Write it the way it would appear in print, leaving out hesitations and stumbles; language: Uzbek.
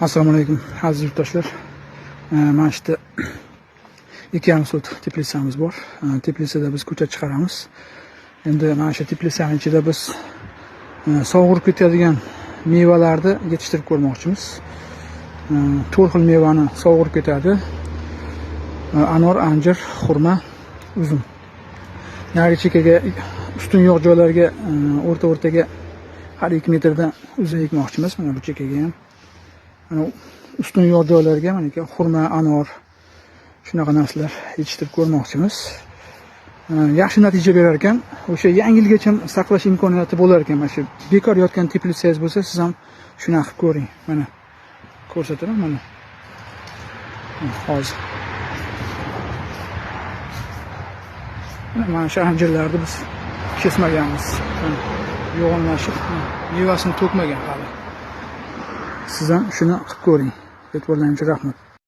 Assalomu alaykum aziz yurtdoshlar. Mana shu 2,5 sot teplitsamiz bor. Teplitsada biz ko'chat chiqaramiz. Endi mana shu teplitsaning ichida biz sovurib ketadigan mevalarni yetishtirib ko'rmoqchimiz. 4 xil mevani sovurib ketadi. Anor, anjir, xurmo, uzum. Nari chekkaga ustun yo'q joylarga o'rtaga har 2 metrdan uzun ekmoqchimiz. Mana bu chekkaga ham. Mana ustun yo'q joylarga mana xurmo, anor shunaqa narsalar yetishtirib ko'rmoqchimiz. Yaxshi natija berar ekan. O'sha yangi yilgacha saqlash imkoniyati bo'lar ekan. Mana shu bekor yotgan teplitsangiz bo'lsa, siz ham shuni qilib ko'ring. Mana ko'rsataman mana. Hozir. Mana shu anjirlarni biz kesmaganmiz. Yo'g'onlashib, mevasini to'kmagan hali. Siz ham shuni qilib ko'ring. E'tiborlaringiz uchun rahmat.